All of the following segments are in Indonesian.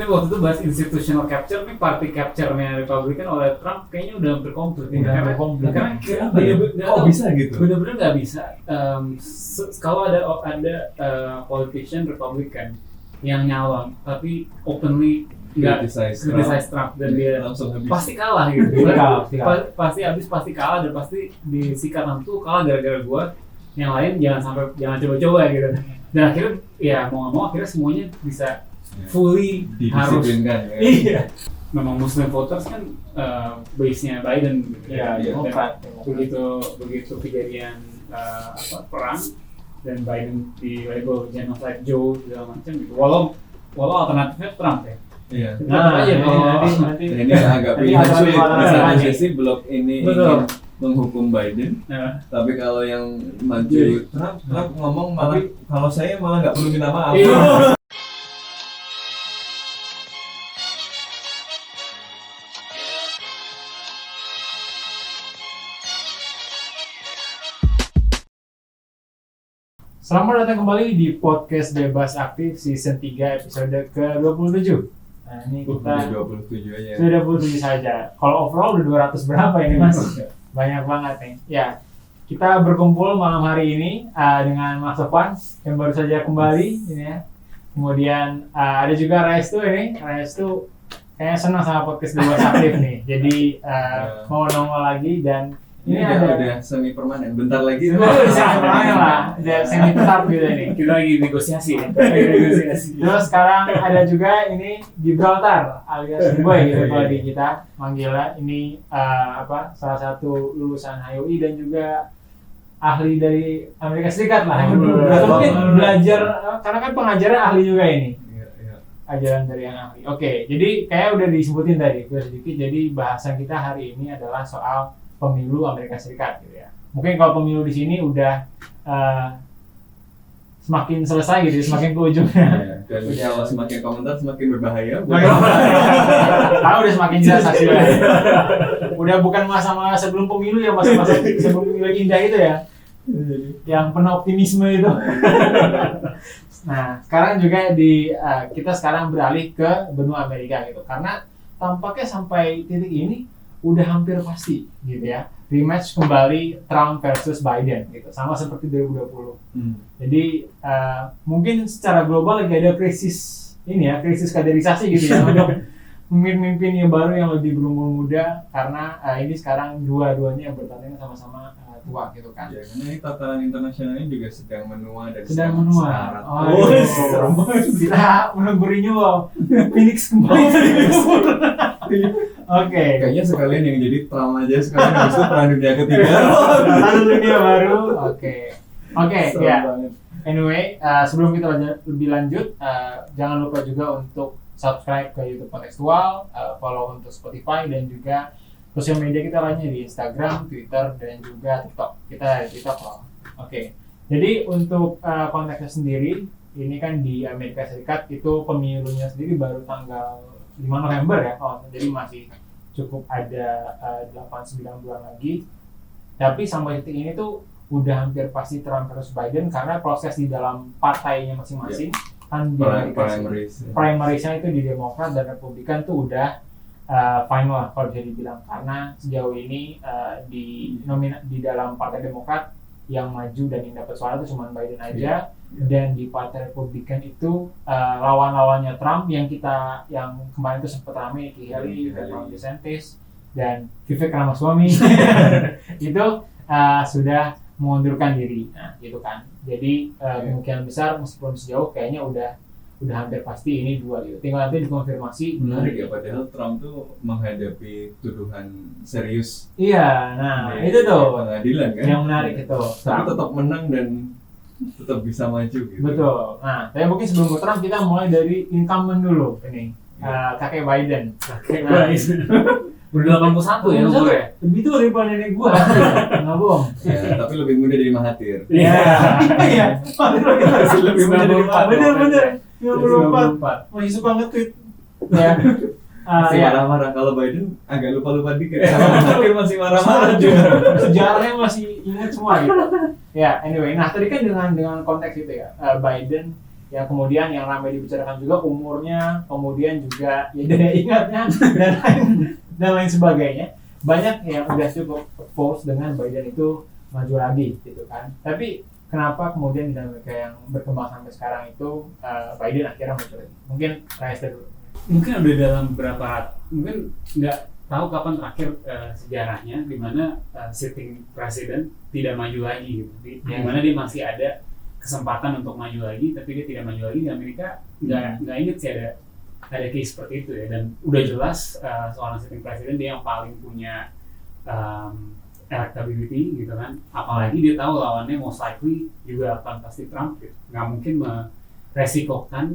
Tapi waktu itu bahas institutional capture, nih party capture-nya Republikan oleh Trump kayaknya udah hampir komplit. Karena kok bisa gitu? Bener-bener nggak bisa. Kalau ada politician Republican yang nyalon, tapi openly nggak criticize Trump dan dia pasti kalah gitu. Pasti kalah dan pasti disikat tuh kalah gara-gara gua. Yang lain jangan coba-coba gitu. Dan akhirnya ya mau nggak mau akhirnya semuanya bisa fully harus iya. Memang Muslim voters kan base-nya Biden gitu. Ya, Demokrat. Begitu kejadian perang dan Biden di label genocide Joe segala macam gitu. Walau alternatifnya Trump ya. Iya. Nah, aja nanti ini agak pilihan sulit. Di satu sisi blok ini betul. ingin menghukum Biden, tapi kalau yang maju Trump ngomong malah kalau saya malah nggak perlu minta maaf. Iya. Selamat datang kembali di podcast Bebas Aktif season 3 episode ke-27. Nah, ini kita 27 aja. Sudah 27 saja. Kalau overall udah 200 berapa ini Mas? Banyak banget nih. Ya, kita berkumpul malam hari ini dengan Mas Sofwan yang baru saja kembali ini ya. Kemudian ada juga Restu ini. Restu kayaknya senang sama podcast Bebas Aktif nih. Jadi mau nongol lagi dan ini udah semi permanen. Bentar lagi semi permanen lah. Udah semi tetap gitu nih. Kita lagi negosiasi. Terus sekarang ada juga ini Gibraltar alias Boy gitu kalau di kita manggilnya. Ini salah satu lulusan HUI dan juga ahli dari Amerika Serikat lah. Atau mungkin belajar karena kan pengajarnya ahli juga ini. Ajaran dari yang ahli. Oke, jadi kayak udah disebutin tadi sedikit. Jadi bahasan kita hari ini adalah soal pemilu Amerika Serikat gitu ya. Mungkin kalau pemilu di sini udah semakin selesai gitu, semakin ke ujungnya. Dan kalau semakin komentar semakin berbahaya. Tahu udah semakin jelas hasilnya. Udah bukan masa-masa sebelum pemilu ya, masa-masa sebelum pemilu yang indah itu ya. Yang penuh optimisme itu. Nah, sekarang juga kita sekarang beralih ke benua Amerika gitu. Karena tampaknya sampai titik ini udah hampir pasti gitu ya, rematch kembali Trump versus Biden gitu, sama seperti 2020. Jadi mungkin secara global lagi ada krisis kaderisasi gitu ya untuk pemimpin yang baru yang lebih berumur muda karena ini sekarang dua-duanya yang bertanding sama-sama tua gitu kan. Ya, karena ini tataran internasional ini juga sedang menua dan sedang menua. Kita menunggu renewal Phoenix kembali. Oke. Kayaknya sekalian yang jadi Trump aja sekalian habis itu perang dunia ketiga. Perang dunia baru. Oke, ya. Anyway, sebelum kita lebih lanjut, jangan lupa juga untuk subscribe ke YouTube Kontekstual, follow untuk Spotify dan juga sosial media kita lainnya di Instagram, Twitter dan juga TikTok. Kita di TikTok loh. Oke. Jadi untuk konteksnya sendiri, ini kan di Amerika Serikat itu pemilunya sendiri baru tanggal 5 November ya. Jadi masih cukup ada 8-9 bulan lagi. Tapi sampai detik ini tuh udah hampir pasti Trump versus Biden karena proses di dalam partainya masing-masing kan di primarisnya itu di Demokrat dan Republikan tuh udah final lah kalau bisa dibilang, karena sejauh ini di dalam Partai Demokrat yang maju dan yang dapat suara itu cuma Biden aja, dan di Partai Republikan itu lawan-lawannya Trump yang kemarin itu sempat ramai, Nikki Haley dan Ron DeSantis dan Vivek Ramaswamy itu sudah mengundurkan diri, nah gitu kan. Jadi kemungkinan besar meskipun sejauh kayaknya udah hampir pasti ini dua gitu. Tinggal nanti dikonfirmasi. Menarik ya, padahal Trump tuh menghadapi tuduhan serius. Iya, nah itu tuh pengadilan kan. Yang menarik itu. Tapi tetap menang dan tetap bisa maju gitu. Betul. Nah, tapi mungkin sebelum ke Trump kita mulai dari incumbent dulu ini. Kakek Biden. Udah 81 ya umurnya. Lebih tua daripada nenek gua. Enggak bohong. Ya, tapi lebih muda dari Mahathir. Iya. Masih lebih muda dari Mahathir. Bener. 94. Masih suka nge-tweet. Ya. Masih marah-marah. Kalau Biden agak lupa-lupa dikit. Mahathir masih marah-marah juga. Sejarahnya masih ingat semua gitu. Ya, anyway. Nah, tadi kan dengan konteks itu ya, Biden yang kemudian yang ramai dibicarakan juga umurnya, kemudian juga ya daya ingatnya dan lain sebagainya. Banyak yang udah cukup force dengan Biden itu maju lagi gitu kan. Tapi kenapa kemudian dinamika yang berkembang sampai sekarang itu Biden akhirnya muncul lagi? Mungkin Raisa dulu. Mungkin udah dalam berapa, mungkin nggak tahu kapan terakhir sejarahnya di mana sitting presiden tidak maju lagi gitu. Di mana dia masih ada kesempatan untuk maju lagi, tapi dia tidak maju lagi. Di Amerika nggak inget sih ada case seperti itu ya. Dan udah jelas seorang sitting presiden dia yang paling punya electability gitu kan. Apalagi dia tahu lawannya most likely juga akan pasti Trump gitu. Nggak mungkin meresikokan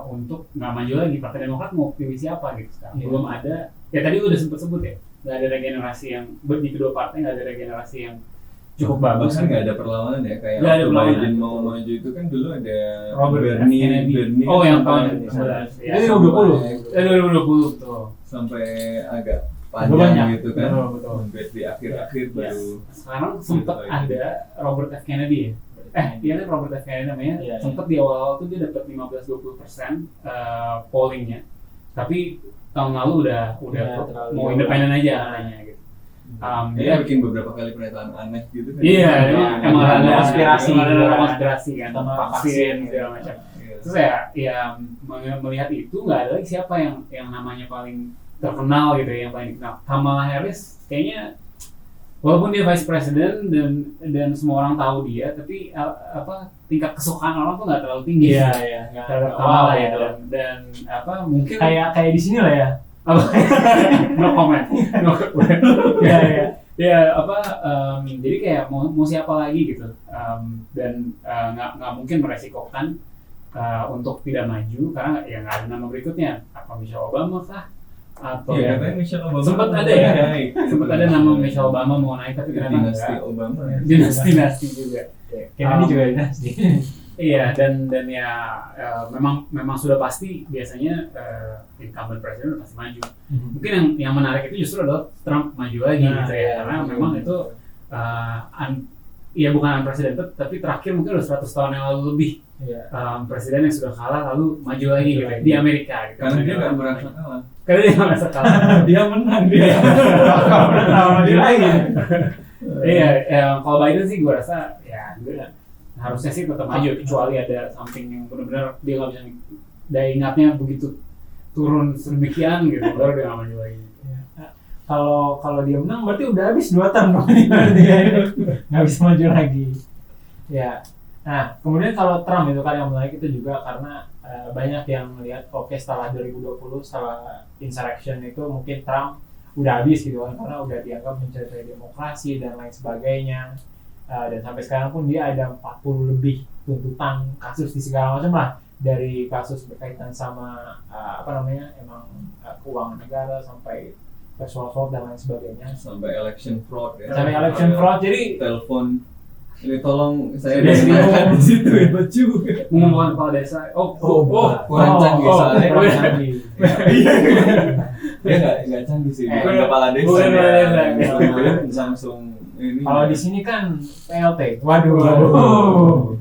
untuk nggak maju lagi. Partai Demokrat mau pilih siapa gitu sekarang. Belum ada, ya tadi udah sebut ya, nggak ada regenerasi yang di kedua partai, nggak ada regenerasi yang cukup bagus. Kan nggak ada perlawanan ya, kayak waktu Biden mau maju itu kan dulu ada Robert Kennedy. Oh yang tahun 2020. Itu 2020 tuh. Sampai agak panjang gitu kan. Betul. Sampai di akhir-akhir baru. Sekarang sempat ada Robert F. Kennedy ya. Iya kan Robert F. Kennedy namanya. Sempat di awal-awal tuh dia dapat 15-20% pollingnya. Tapi tahun lalu udah mau independen aja katanya gitu. Dia bikin beberapa kali pernyataan aneh gitu kan. Iya, emang ada konspirasi kan, vaksin segala macam. Terus ya melihat itu nggak ada lagi siapa yang namanya paling terkenal gitu yang paling dikenal. Kamala Harris kayaknya walaupun dia vice president dan semua orang tahu dia, tapi tingkat kesukaan orang tuh nggak terlalu tinggi. Iya, terhadap Kamala ya. Dan mungkin kayak di sini lah ya. No comment. Jadi kayak mau siapa lagi gitu. Dan nggak mungkin meresikokan untuk tidak maju karena ya nggak ada nama berikutnya. Apa Michelle Obama kah? Atau katanya Michelle Obama sempat ada ya, sempat ada nama Michelle Obama mau naik tapi ternyata dinasti Obama ya. Dinasti juga. Kennedy juga dinasti. Iya dan ya memang sudah pasti biasanya incumbent presiden pasti maju. Mungkin yang menarik itu justru adalah Trump maju lagi gitu ya, karena memang itu ya bukan unprecedented tapi terakhir mungkin udah 100 tahun yang lalu lebih. Presiden yang sudah kalah lalu maju lagi gitu di Amerika gitu. Karena dia nggak merasa kalah. Karena dia nggak merasa kalah. Dia menang dia. Maju lagi. Iya, kalau Biden sih gue rasa ya harusnya sih tetap maju kecuali ada something yang benar-benar dia nggak bisa daya ingatnya begitu turun sedemikian gitu baru dia nggak maju lagi. Kalau dia menang berarti udah habis 2 tahun berarti ya nggak bisa maju lagi. Ya. Nah, kemudian kalau Trump itu kan yang menarik itu juga karena banyak yang melihat setelah 2020 setelah insurrection itu mungkin Trump udah habis gitu kan karena udah dianggap mencederai demokrasi dan lain sebagainya. Dan sampai sekarang pun dia ada 40 lebih tuntutan kasus di segala macam lah, dari kasus berkaitan sama emang keuangan negara sampai sexual assault dan lain sebagainya, sampai election fraud ya. Sampai election fraud, jadi telepon ini tolong saya dengarkan di situ ya baju pengumuman kepala desa. kurang canggih soalnya kurang canggih. Dia nggak canggih sih, bukan kepala desa. Langsung ini. Kalau di sini kan PLT. Waduh.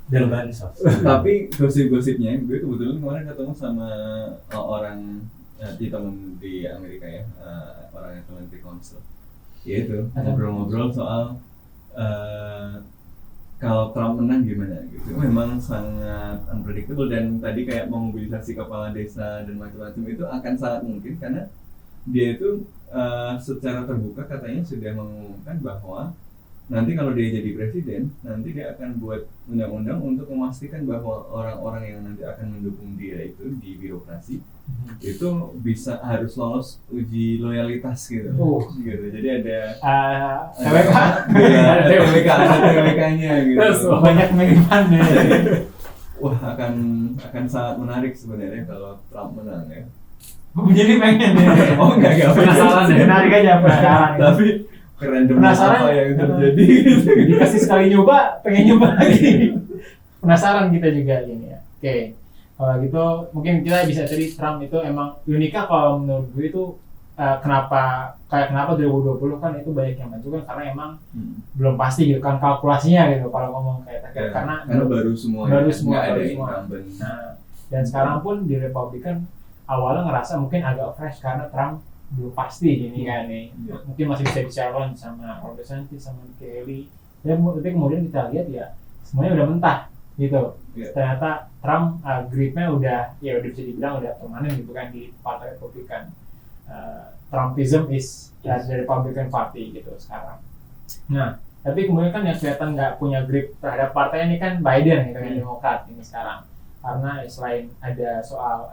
Dalam bansos. Tapi gosip-gosipnya, gue kebetulan kemarin ketemu sama orang di temen di Amerika ya, orang yang temen di konsul. Ya itu ngobrol-ngobrol soal kalau Trump menang gimana gitu. Memang sangat unpredictable dan tadi kayak memobilisasi kepala desa dan macam-macam itu akan sangat mungkin karena dia itu secara terbuka katanya sudah mengumumkan bahwa nanti kalau dia jadi presiden, nanti dia akan buat undang-undang untuk memastikan bahwa orang-orang yang nanti akan mendukung dia itu di birokrasi itu bisa harus lolos uji loyalitas gitu. Gitu. Jadi ada TWK-nya gitu. Banyak kemiripannya. Wah, akan sangat menarik sebenarnya kalau Trump menang ya. Jadi pengen ya. Oh enggak penasaran ya. Menarik aja penasaran. Tapi kerandomnya apa yang terjadi. Dikasih sekali nyoba, pengen nyoba lagi. Penasaran kita juga ini ya. Oke. Kalau gitu mungkin kita bisa tadi Trump itu emang unika kalau menurut gue itu kenapa 2020 kan itu banyak yang maju kan karena emang belum pasti gitu kan kalkulasinya gitu kalau ngomong kayak terakhir karena baru semua nggak ada incumbent. Nah, dan sekarang pun di Republikan awalnya ngerasa mungkin agak fresh karena Trump belum pasti gini kan nih, mungkin masih bisa di-challenge sama Ron DeSantis sama Nikki Haley. Tapi kemudian kita lihat ya semuanya udah mentah gitu. Ternyata Trump gripnya udah bisa dibilang udah permanen gitu kan di Partai Republikan. Trumpism is the Republican Party gitu sekarang. Nah, tapi kemudian kan yang kelihatan nggak punya grip terhadap partai ini kan Biden gitu kan, Demokrat ini sekarang. Karena selain ada soal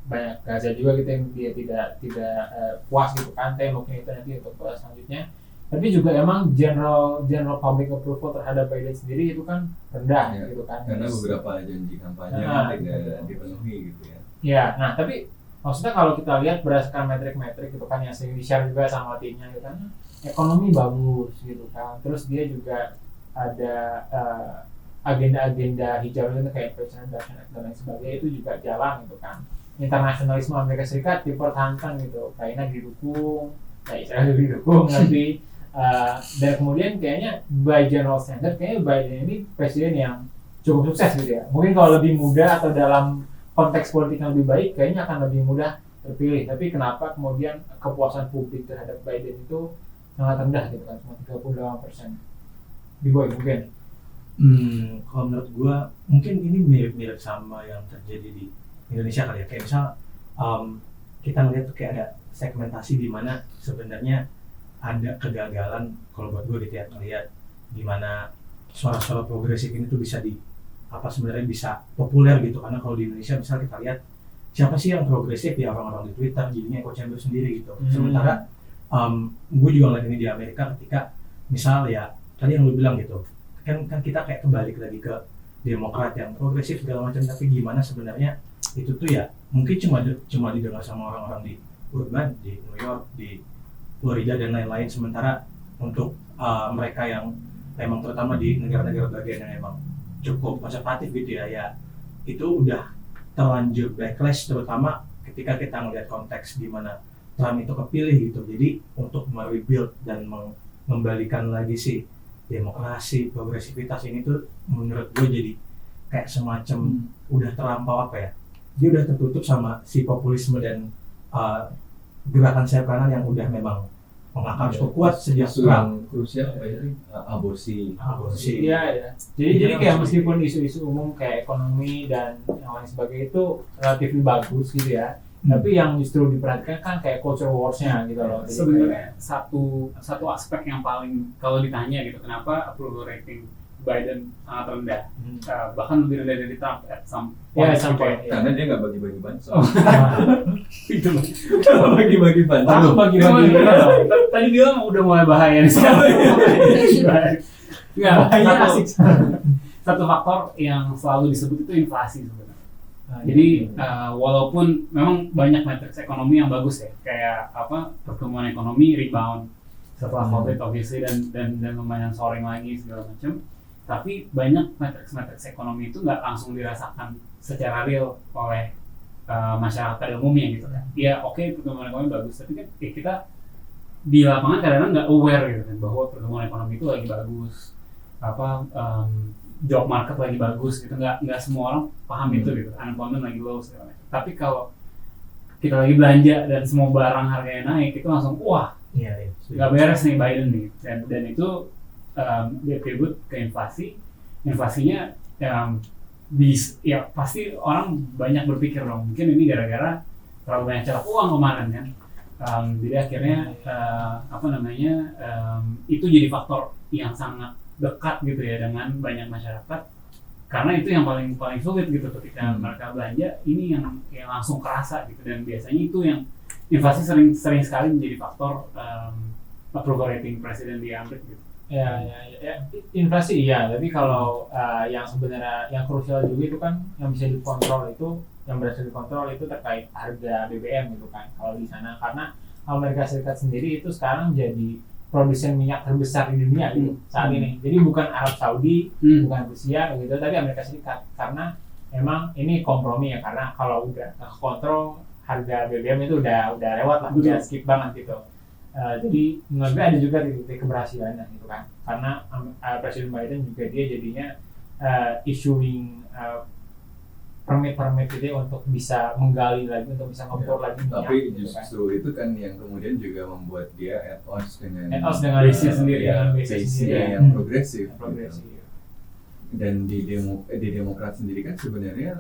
banyak Gaza juga gitu yang dia tidak puas gitu kan, tapi mungkin itu nanti untuk bahas selanjutnya. Tapi juga emang general public approval terhadap Biden sendiri itu kan rendah gitu kan. Karena beberapa janji kampanye tidak dipenuhi gitu ya. Ya, nah tapi maksudnya kalau kita lihat berdasarkan metrik-metrik gitu kan yang sering di-share juga sama timnya gitu kan, ekonomi bagus gitu kan. Terus dia juga ada agenda-agenda hijau itu kayak Inflation Reduction Act dan lain sebagainya itu juga jalan gitu kan. Internasionalisme Amerika Serikat dipertahankan gitu, China didukung, Israel didukung nanti. Dan kemudian kayaknya by general standard kayaknya Biden ini presiden yang cukup sukses gitu ya. Mungkin kalau lebih muda atau dalam konteks politik yang lebih baik kayaknya akan lebih mudah terpilih. Tapi kenapa kemudian kepuasan publik terhadap Biden itu sangat rendah gitu kan, cuma 38%. Di Boy mungkin. Kalau menurut gua mungkin ini mirip-mirip sama yang terjadi di Indonesia kali ya. Kayak misal kita melihat tuh kayak ada segmentasi di mana sebenarnya ada kegagalan kalau buat gue gitu ya, melihat gimana suara-suara progresif ini tuh bisa sebenarnya bisa populer gitu. Karena kalau di Indonesia misal kita lihat siapa sih yang progresif ya, orang-orang di Twitter jadinya echo chamber sendiri gitu. Sementara gue juga ngeliat ini di Amerika ketika misal ya tadi yang lu bilang gitu kan kita kayak kembali lagi ke Demokrat yang progresif segala macam, tapi gimana sebenarnya itu tuh ya mungkin cuma didengar sama orang-orang di urban, di New York, di Florida dan lain-lain. Sementara untuk mereka yang memang terutama di negara-negara bagian yang emang cukup konservatif gitu ya itu udah terlanjur backlash, terutama ketika kita melihat konteks di mana Trump itu kepilih gitu. Jadi untuk merebuild dan mengembalikan lagi sih demokrasi, progresivitas ini tuh menurut gue jadi kayak semacam udah terlampau dia udah tertutup sama si populisme dan gerakan sayap kanan yang udah memang mengakar cukup kuat sejak Trump. Krusial aborsi. Iya. Jadi kayak meskipun isu-isu umum kayak ekonomi dan yang lain sebagainya itu relatif bagus gitu ya, tapi yang justru diperhatikan kan kayak culture wars-nya gitu loh. Sebenarnya satu aspek yang paling kalau ditanya gitu, kenapa approval rating Biden sangat rendah, bahkan lebih rendah dari Trump at some point. Karena dia nggak bagi-bagi bansos. Itu bagi-bagi bansos. Tadi bilang udah mulai bahaya nih sekarang. Satu faktor yang selalu disebut itu inflasi sebenarnya. Jadi walaupun memang banyak matriks ekonomi yang bagus ya, kayak pertumbuhan ekonomi rebound setelah COVID obviously dan lumayan soaring lagi segala macam. Tapi banyak matriks ekonomi itu nggak langsung dirasakan secara real oleh masyarakat pada umumnya gitu kan. Ya oke, pertumbuhan ekonomi bagus, tapi kan kita di lapangan kadang-kadang nggak aware gitu kan bahwa pertumbuhan ekonomi itu lagi bagus, job market lagi bagus gitu. Nggak semua orang paham itu gitu, unemployment lagi low segala macam. Tapi kalau kita lagi belanja dan semua barang harganya naik, itu langsung wah nggak beres nih Biden nih, dan itu dia tribut ke inflasinya ya pasti orang banyak berpikir dong, mungkin ini gara-gara terlalu banyak cetak uang kemarin kan. Jadi akhirnya itu jadi faktor yang sangat dekat gitu ya dengan banyak masyarakat, karena itu yang paling sulit gitu ketika mereka belanja, ini yang langsung kerasa gitu. Dan biasanya itu yang inflasi sering sekali menjadi faktor approval rating presiden di Amerika gitu. Ya, inflasi iya, tapi kalau yang sebenarnya yang krusial juga itu kan yang bisa dikontrol itu, yang berhasil dikontrol itu terkait harga BBM gitu kan kalau di sana, karena Amerika Serikat sendiri itu sekarang jadi produsen minyak terbesar di dunia gitu saat ini. Jadi bukan Arab Saudi, bukan Rusia gitu, tapi Amerika Serikat, karena emang ini kompromi ya, karena kalau udah kontrol harga BBM itu udah lewat lah, udah skip banget gitu. Jadi menurut gue ada juga titik keberhasilan gitu kan, karena Presiden Biden juga dia jadinya issuing permit itu untuk bisa menggali lagi, untuk bisa ngebor lagi minyak. Tapi gitu justru kan. itu kan yang kemudian juga membuat dia at odds dengan base-nya sendiri, ya, dengan base-nya base-nya sendiri. yang progresif. Progresif. Gitu. Dan di Demokrat sendiri kan sebenarnya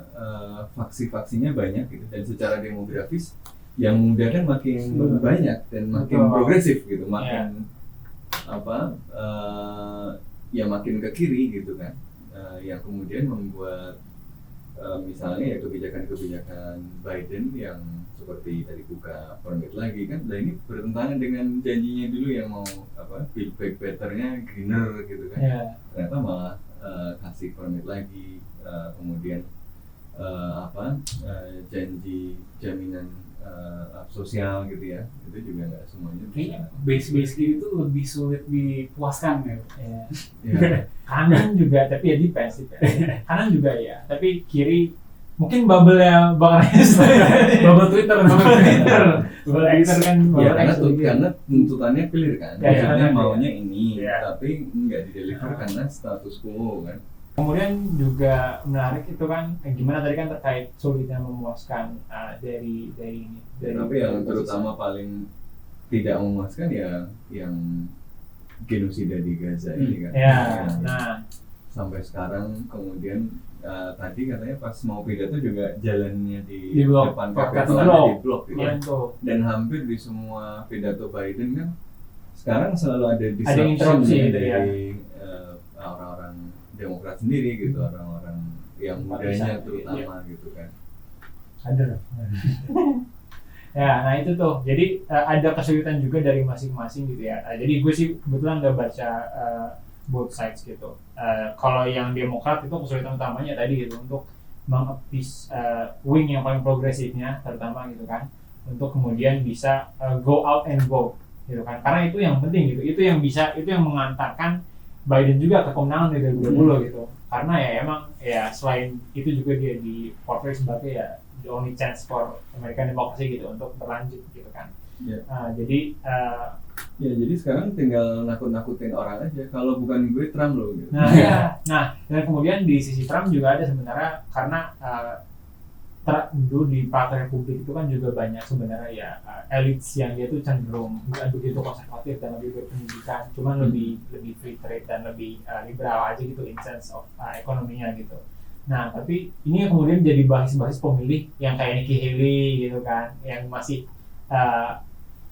faksi-faksinya banyak gitu, dan secara demografis yang muda kan makin banyak dan makin progresif gitu, makin ya makin ke kiri gitu kan, yang kemudian membuat misalnya ya kebijakan Biden yang seperti tadi buka permit lagi kan, dan ini bertentangan dengan janjinya dulu yang mau build back better-nya greener gitu kan, ternyata malah kasih permit lagi, kemudian janji jaminan sosial gitu ya, itu juga nggak semuanya bisa. Base kiri itu lebih sulit dipuaskan ya. Kanan juga, tapi ya depends. Kanan juga ya, tapi kiri mungkin bubble-nya Bang Reyes. Bubble Twitter Bubble kan ya, karena tuntutannya clear kan, maksudnya maunya ini, ya. tapi nggak dideliver karena status quo kan. Kemudian juga menarik itu kan, gimana tadi kan terkait sulitnya memuaskan dari Tapi yang terutama paling tidak memuaskan ya yang genosida di Gaza ini kan. Nah, sampai sekarang kemudian tadi katanya pas mau pidato juga jalannya di depan Capitol diblok gitu. Dan hampir di semua pidato Biden kan sekarang selalu ada disruption dari orang-orang Demokrat sendiri gitu, orang-orang yang mudanya terutama gitu kan. Ada. Ya, nah itu tuh. Jadi ada kesulitan juga dari masing-masing gitu ya. Jadi gue sih kebetulan udah baca both sides gitu. Kalau yang Demokrat itu kesulitan utamanya tadi gitu untuk mengapis wing yang paling progresifnya terutama gitu kan, untuk kemudian bisa go out and vote gitu kan. Karena itu yang penting gitu. Itu yang mengantarkan Biden juga ke kemenangan di 2020 gitu. Karena ya emang ya selain itu juga dia di portray sebagai ya the only chance for American democracy gitu untuk berlanjut gitu kan. Jadi sekarang tinggal nakut-nakutin orang aja, kalau bukan gue Trump loh gitu. Nah, dan kemudian di sisi Trump juga ada sebenarnya, karena dulu di Partai Republik itu kan juga banyak sebenarnya ya elit yang dia tuh cenderung bukan begitu konservatif dan lebih berpendidikan, cuman lebih free trade dan lebih liberal aja gitu in sense of ekonominya gitu. Nah, tapi ini yang kemudian jadi basis pemilih yang kayak Nikki Haley gitu kan, yang masih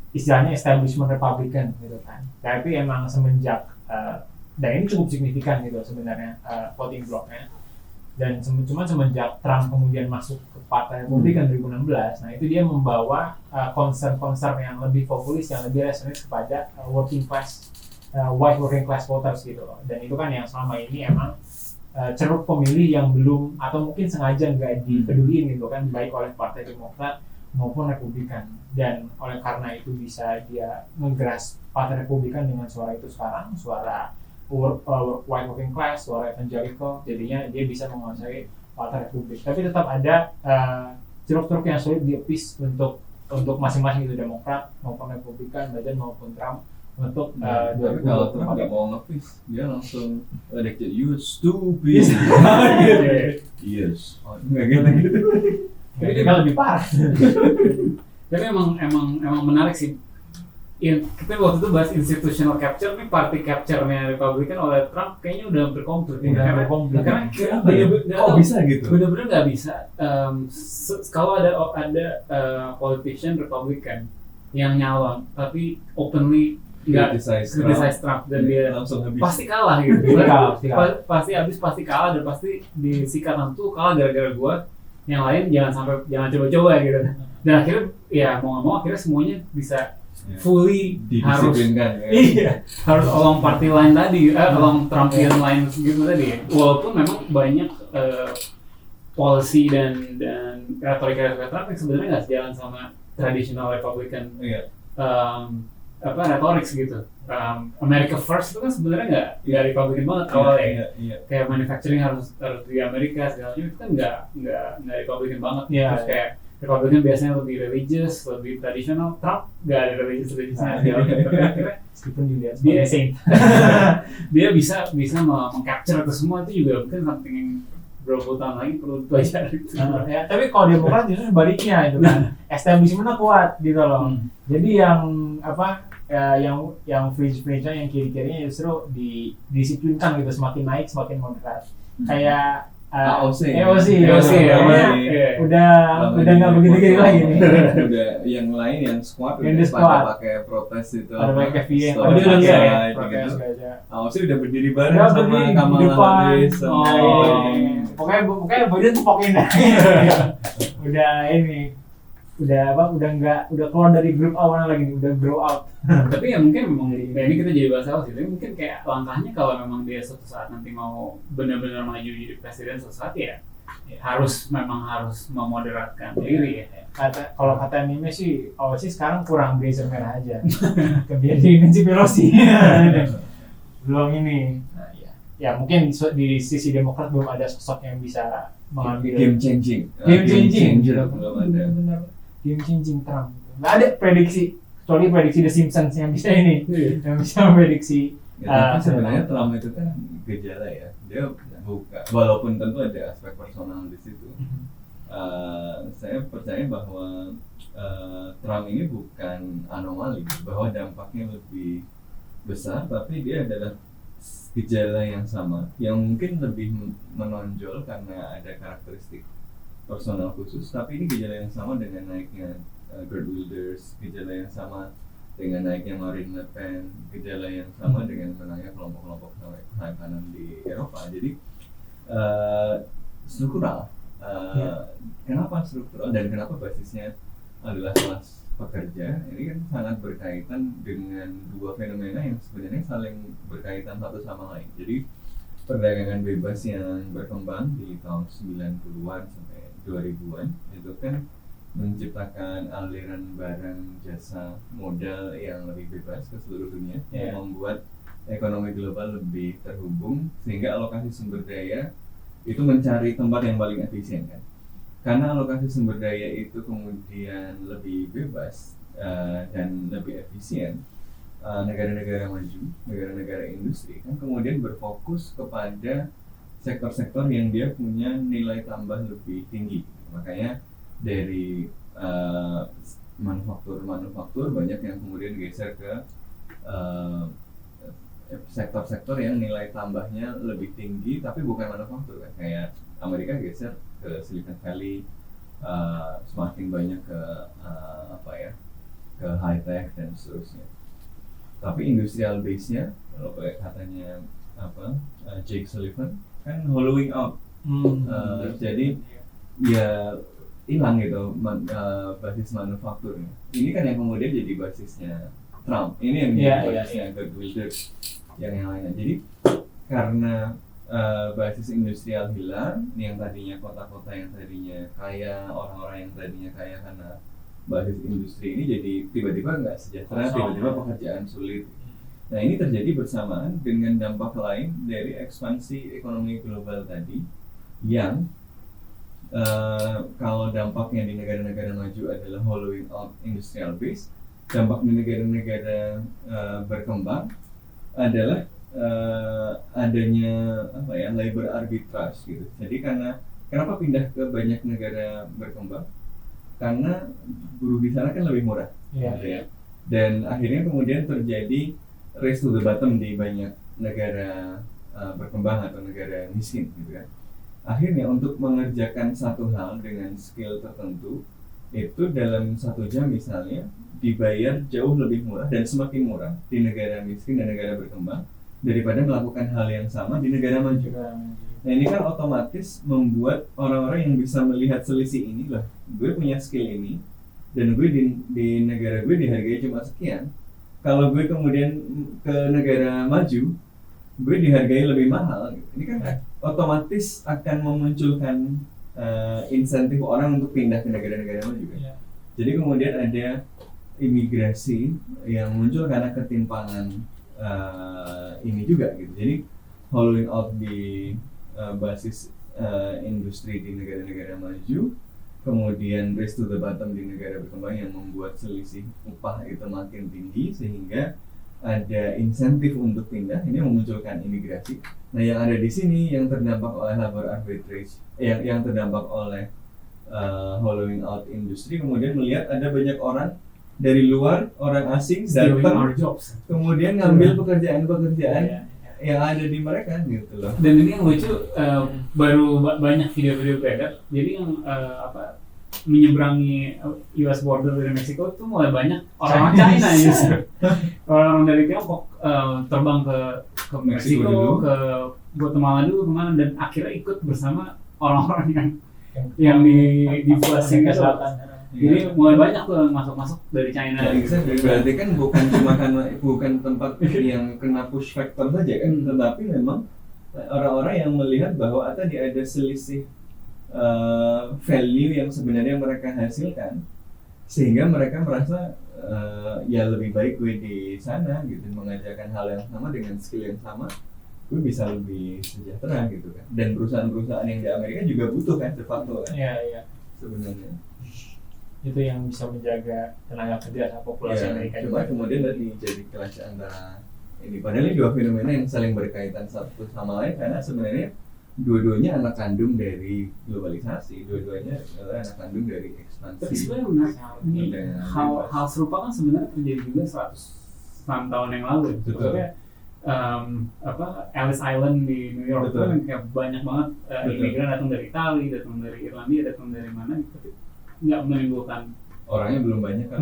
istilahnya establishment Republican gitu kan. Tapi emang semenjak dan ini cukup signifikan gitu sebenarnya voting blocknya. Dan cuma semenjak Trump kemudian masuk ke Partai Republikan 2016, nah itu dia membawa concern yang lebih populis, yang lebih resonates kepada working class, white working class voters gitu. Dan itu kan yang selama ini emang ceruk pemilih yang belum atau mungkin sengaja nggak dipeduliin gitu kan, baik oleh Partai Demokrat maupun Republikan. Dan oleh karena itu bisa dia ngegeras Partai Republikan dengan suara itu sekarang, suara white working class, suara evangelical, jadinya dia bisa menguasai Partai Republik. Tapi tetap ada ceruk-ceruk yang sulit diapis untuk masing-masing itu, Demokrat maupun Republikan, Biden maupun Trump untuk tapi kalau Trump nggak mau ngepis, dia langsung elected you stupid. Yes. Nggak gitu. Tapi dia lebih parah. Tapi emang menarik sih. Kita waktu itu bahas institutional capture, nih party capture-nya Republikan oleh Trump kayaknya udah berkomplit. Karena kok bisa gitu? Bener-bener nggak bisa. Kalau ada politician Republikan yang nyalon tapi openly nggak criticize Trump, dan dia langsung habis. pasti kalah gitu. Pasti kalah, dan pasti disikat tuh kalah gara-gara gua. Yang lain jangan coba-coba gitu. Dan akhirnya ya mau nggak mau akhirnya semuanya bisa fully harus harus along party line tadi, along Trumpian line gitu tadi. Walaupun memang banyak policy dan retorik Trump yang sebenarnya nggak sejalan sama traditional Republican retorik gitu. America First itu kan sebenarnya nggak Republican banget awalnya. Kayak manufacturing harus di Amerika segalanya itu kan nggak Republican banget. Terus kayak Republican biasanya lebih religious, lebih tradisional. Trump nggak ada religious-religiousnya. Meskipun dilihat Dia- sebagai saint. Dia bisa meng-capture itu semua, itu juga mungkin something yang berapa tahun lagi perlu pelajari. Ya, tapi kalau Demokrat justru sebaliknya itu kan, establishment-nya kuat gitu loh. Jadi yang apa yang fringe-fringe-nya, yang kiri-kirinya justru didisiplinkan gitu, semakin naik semakin moderat. Kayak AOC. ya. udah nggak begitu kiri lagi nih. Udah yang lain yang squad Yang udah di pada squad. pakai protes itu. Ada banyak FBA, Stop Oh, dia udah genocide, lihat protes gitu. aja. AOC udah berdiri bareng Udah sama berdiri di Kamala depan. Harris sama Pokoknya Biden tuh pokin dah. Udah ini, udah keluar dari grup awalnya lagi nih, udah grow out. Tapi ya mungkin memang ini kita jadi bahas awal sih, tapi mungkin kayak langkahnya kalau memang dia suatu saat nanti mau benar-benar maju jadi presiden suatu saat ya harus memoderatkan diri ya. Kalau kata anime sih, sekarang kurang blazer merah aja. Kebiasaan Nancy Pelosi. Belum ini. Nah, ya mungkin di sisi Demokrat belum ada sosok yang bisa mengambil game changing. Game changing. Belum ada. Benar. Game changing Trump. Nggak ada prediksi, kecuali prediksi The Simpsons yang bisa ini, yang bisa memprediksi. Ya, tapi sebenarnya Trump itu kan gejala ya. Dia buka, walaupun tentu ada aspek personal di situ. Saya percaya bahwa Trump ini bukan anomali, bahwa dampaknya lebih besar, tapi dia adalah gejala yang sama, yang mungkin lebih menonjol karena ada karakteristik personal khusus, tapi ini gejala yang sama dengan naiknya Geert Wilders, gejala yang sama dengan naiknya Marine Le Pen, gejala yang sama dengan menangnya kelompok-kelompok sayap kanan di Eropa. Jadi struktural. Kenapa struktural dan kenapa basisnya adalah kelas pekerja? Ini kan sangat berkaitan dengan dua fenomena yang sebenarnya saling berkaitan satu sama lain. Jadi perdagangan bebas yang berkembang di tahun 90-an sampai 2000-an itu kan menciptakan aliran barang, jasa, modal yang lebih bebas ke seluruh dunia, yang membuat ekonomi global lebih terhubung, sehingga alokasi sumber daya itu mencari tempat yang paling efisien kan. Karena alokasi sumber daya itu kemudian lebih bebas dan lebih efisien, negara-negara maju, negara-negara industri kan kemudian berfokus kepada sektor-sektor yang dia punya nilai tambah lebih tinggi. Makanya dari manufaktur banyak yang kemudian geser ke sektor-sektor yang nilai tambahnya lebih tinggi tapi bukan manufaktur kan. Kayak Amerika geser ke Silicon Valley, semakin banyak ke ke high tech dan seterusnya. Tapi industrial base-nya kalau katanya Jake Sullivan kan hollowing out. Jadi ya hilang gitu basis manufakturnya. Ini kan yang kemudian jadi basisnya Trump. Ini yang jadi basisnya Geert Wilders yang lainnya. Jadi karena basis industrial hilang, yang tadinya kota-kota yang tadinya kaya, orang-orang yang tadinya kaya karena basis industri ini jadi tiba-tiba nggak sejahtera, tiba-tiba pekerjaan sulit. Nah ini terjadi bersamaan dengan dampak lain dari ekspansi ekonomi global tadi, yang kalau dampaknya di negara-negara maju adalah hollowing out industrial base, dampak di negara-negara berkembang adalah adanya labor arbitrage gitu. Jadi kenapa pindah ke banyak negara berkembang? Karena buruh di sana kan lebih murah, gitu ya. Dan akhirnya kemudian terjadi race to the bottom di banyak negara berkembang atau negara miskin, gitu kan. Akhirnya untuk mengerjakan satu hal dengan skill tertentu itu dalam 1 jam misalnya dibayar jauh lebih murah dan semakin murah di negara miskin dan negara berkembang daripada melakukan hal yang sama di negara maju. Nah ini kan otomatis membuat orang-orang yang bisa melihat selisih ini, lah gue punya skill ini dan gue di negara gue dihargai cuma sekian. Kalau gue kemudian ke negara maju, gue dihargai lebih mahal. Ini kan otomatis akan memunculkan insentif orang untuk pindah ke negara-negara maju kan. Jadi kemudian ada imigrasi yang muncul karena ketimpangan ini juga gitu. Jadi hollowing out di basis industri di negara-negara maju kemudian race to the bottom di negara berkembang yang membuat selisih upah itu makin tinggi sehingga ada insentif untuk pindah, ini memunculkan imigrasi. Nah yang ada di sini yang terdampak oleh labor arbitrage, yang terdampak oleh hollowing out industri, kemudian melihat ada banyak orang dari luar, orang asing datang kemudian ngambil pekerjaan-pekerjaan yang ada di mereka gitu loh. Dan ini yang lucu, baru banyak video-video beredar. Jadi yang menyeberangi US border dari Meksiko itu mulai banyak orang China justru. Orang dari Tiongkok terbang ke Meksiko dulu, ke Guatemala dulu kemana, dan akhirnya ikut bersama orang-orang yang di Flashing ke selatan. Jadi mulai banyak tuh masuk dari China. Berarti kan bukan cuma karena bukan tempat yang kena push factor saja kan, tetapi memang orang-orang yang melihat bahwa tadi ada selisih value yang sebenarnya mereka hasilkan, sehingga mereka merasa ya lebih baik gue di sana gitu, mengajarkan hal yang sama dengan skill yang sama, gue bisa lebih sejahtera gitu kan. Dan perusahaan-perusahaan yang di Amerika juga butuh kan de facto kan. Iya. Sebenarnya Itu yang bisa menjaga tenaga kerja sama populasi Amerika cuma juga. kemudian tadi jadi kelas antara ini, padahal ini dua fenomena yang saling berkaitan satu sama lain karena sebenarnya dua-duanya anak kandung dari globalisasi, dua-duanya adalah anak kandung dari ekspansi. Tapi sebenarnya menarik, hal serupa kan sebenarnya terjadi juga 100 tahun yang lalu. Maksudnya Ellis Island di New York itu kan kayak banyak banget imigran datang dari Italia, datang dari Irlandia, datang dari mana gitu, nggak menimbulkan, orangnya belum banyak kan.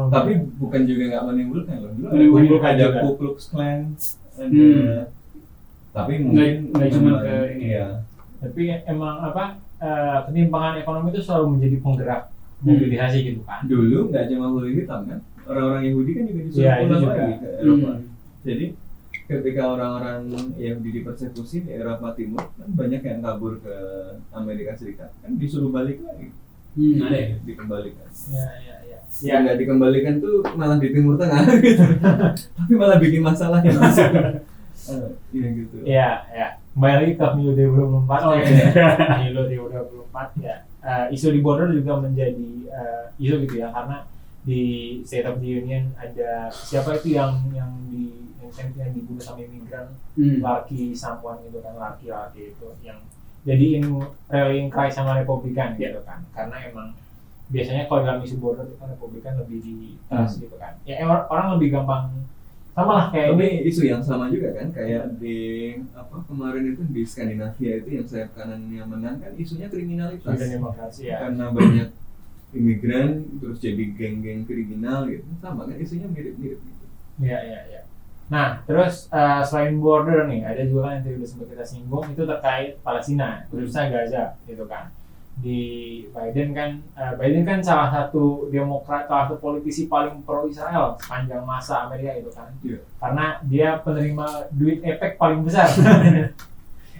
Tapi bukan juga nggak menimbulkan loh. Dulu Menimbulkan ada juga. Ku Klux Klan, ada tapi mungkin nggak cuma ke ini ya. Tapi emang ketimpangan ekonomi itu selalu menjadi penggerak mobilisasi gitu kan. Dulu nggak cuma kulit hitam kan, orang-orang Yahudi kan juga disuruh Iya, itu pulang juga. lagi ke Eropa. Jadi ketika orang-orang Yahudi dipersekusi di Eropa Timur kan banyak yang kabur ke Amerika Serikat, kan disuruh balik lagi. ada ya. Dikembalikan. Iya. Yang nggak dikembalikan tuh malah di Timur Tengah gitu. Tapi malah bikin masalah yang besar. Iya gitu. Iya. Kembali lagi ke Pemilu 2024. Oh, iya. Pemilu 2024 ya. Isu di border juga menjadi isu gitu ya, karena di State of the Union ada siapa itu yang dibunuh sama imigran, laki samuan gitu kan, laki-laki itu yang jadiin rallying cry sama Republikan gitu kan, karena emang biasanya kalau dalam isu border itu kan Republikan lebih di atas gitu kan. Ya orang lebih gampang sama lah kayak Tapi isu yang sama juga kan, kayak di kemarin itu di Skandinavia itu yang sayap kanannya menang kan, isunya kriminalitas. dan demokrasi ya. Karena banyak imigran terus jadi geng-geng kriminal gitu, sama kan isunya mirip-mirip gitu. Iya. Nah, terus selain border nih, ada juga kan yang tadi udah sempat kita singgung, itu terkait Palestina, khususnya Gaza gitu kan. Di Biden kan salah satu demokrat, salah satu politisi paling pro Israel sepanjang masa Amerika gitu kan. Iya. Karena dia penerima duit EPEC paling besar.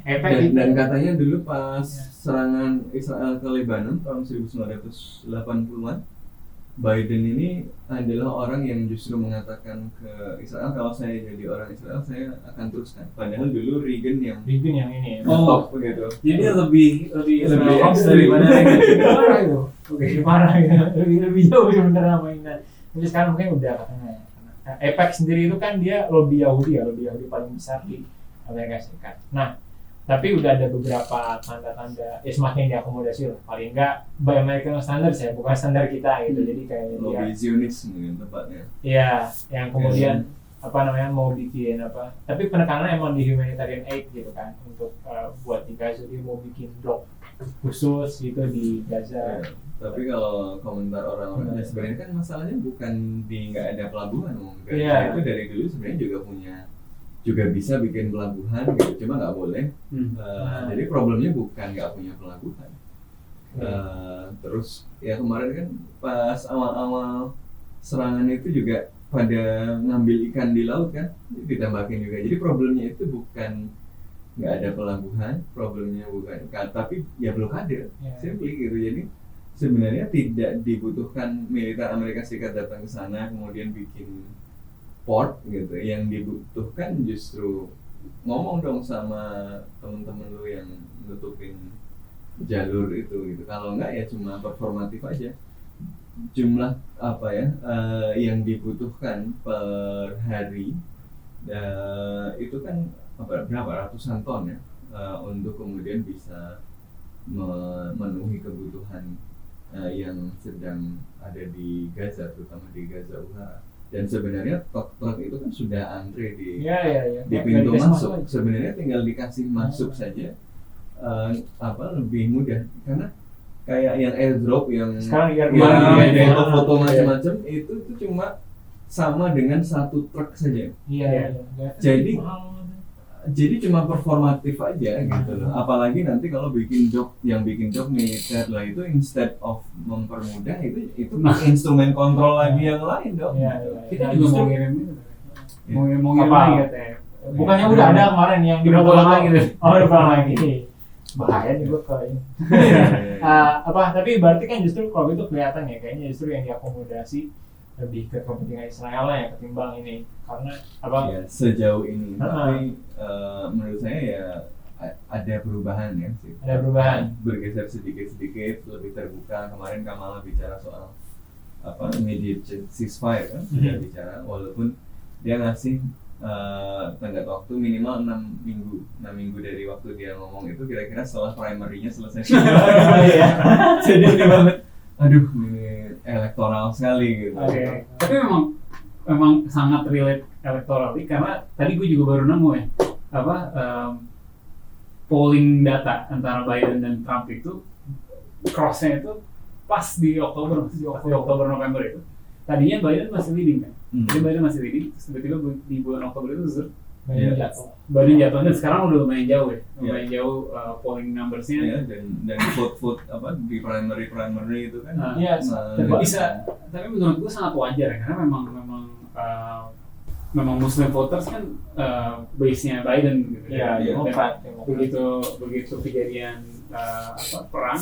EPEC Dan katanya dulu pas serangan Israel ke Lebanon tahun 1980-an, Biden ini adalah orang yang justru mengatakan ke Israel, kalau saya jadi orang Israel saya akan teruskan. Padahal dulu Reagan yang ini. top begitu. Jadi lebih ekstrim. daripada Reagan. Parah itu. Lebih parah gitu. Lebih jauh sebenarnya mainan. Tapi sekarang mungkin udah katanya. EPEC sendiri itu kan dia lobby Yahudi paling besar di Amerika Serikat. Nah, tapi udah ada beberapa tanda-tanda semakin diakomodasi lah, paling enggak by American standards ya, bukan standar kita gitu. Jadi kayak Lobby Zionis mungkin tepatnya. iya, yang kemudian mau bikin tapi penekanannya emang di humanitarian aid gitu kan, untuk buat di Gaza, dia mau bikin blok khusus gitu di Gaza. Tapi kalau komentar orang-orang sebenarnya kan masalahnya bukan di nggak ada pelabuhan, Gaza itu dari dulu sebenarnya juga bisa bikin pelabuhan gitu, cuma nggak boleh. Jadi problemnya bukan nggak punya pelabuhan. Terus ya kemarin kan pas awal-awal serangan itu juga pada ngambil ikan di laut kan, ditembakin juga. Jadi problemnya itu bukan nggak ada pelabuhan, problemnya bukan, tapi ya blokade, simply gitu. Jadi sebenarnya tidak dibutuhkan militer Amerika Serikat datang ke sana kemudian bikin port gitu. Yang dibutuhkan justru ngomong dong sama temen-temen lu yang nutupin jalur itu gitu. Kalau enggak ya cuma performatif aja. Jumlah apa ya yang dibutuhkan per hari itu kan berapa ratusan ton ya untuk kemudian bisa memenuhi kebutuhan yang sedang ada di Gaza, terutama di Gaza Utara. Dan sebenarnya truk itu kan sudah antre di pintu masuk. Sebenarnya tinggal dikasih masuk saja lebih mudah, karena kayak yang airdrop yang foto-foto macam-macam itu cuma sama dengan satu truk saja. Jadi cuma performatif aja gitu loh. Apalagi nanti kalau bikin job militer lah, itu instead of mempermudah itu instrumen kontrol lagi yang lain dong. Kita juga mau ngirim lagi katanya. Bukannya udah ada kemarin yang di lagi gitu. Oh, udah pulang lagi. Bahaya nih gue kalau ini. Tapi berarti kan justru kalau itu kelihatan ya, kayaknya justru yang diakomodasi lebih ke kepentingan Israel lah ya ketimbang ini, karena ya, sejauh ini tapi menurut saya ya ada perubahan ya sih. Ada perubahan, bergeser sedikit lebih terbuka. Kemarin Kamala bicara soal immediate ceasefire kan, sudah bicara, walaupun dia ngasih tenggat waktu minimal 6 minggu dari waktu dia ngomong itu, kira-kira setelah primary-nya selesai. Jadi ini banget, aduh ini elektoral sekali gitu. Tapi memang sangat relate elektoral, karena tadi gue juga baru nemu ya polling data antara Biden dan Trump itu cross-nya itu pas di Oktober November itu. Tadinya Biden masih leading kan. Jadi Biden masih leading, terus tiba-tiba di bulan Oktober itu Biden jatuh, dan sekarang udah lumayan jauh ya, polling numbers-nya dan vote di primary itu kan. Tapi menurut gue sangat wajar ya, karena memang Muslim voters kan base-nya Biden gitu. Begitu kejadian perang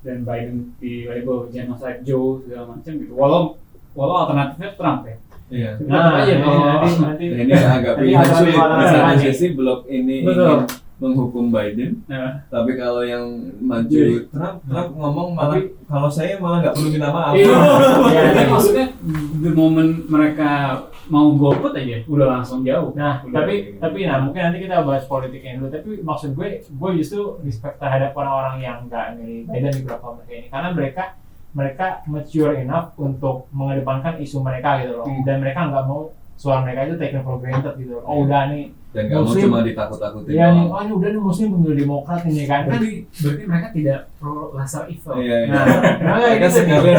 dan Biden di label genocide Joe segala macam gitu. Walau alternatifnya Trump ya. Iya. Nanti ini agak pilihan sulit. Misalnya sesi blok ini ingin menghukum Biden, tapi kalau yang maju Trump ngomong malah kalau saya malah nggak perlu minta maaf. Jadi maksudnya the moment mereka mau golput aja udah langsung jauh. Tapi mungkin nanti kita bahas politiknya dulu. Tapi maksud gue justru respect terhadap orang-orang yang nggak milih Biden di beberapa mereka ini, karena mereka mature enough untuk mengedepankan isu mereka gitu loh. Dan mereka nggak mau suara mereka itu taken for granted gitu loh. Udah nih dan nggak mau cuma ditakut-takutin. Iya nih, ini udah nih Muslim pemilu Demokrat ini kan. Berarti mereka tidak pro lesser evil. Mereka sekalian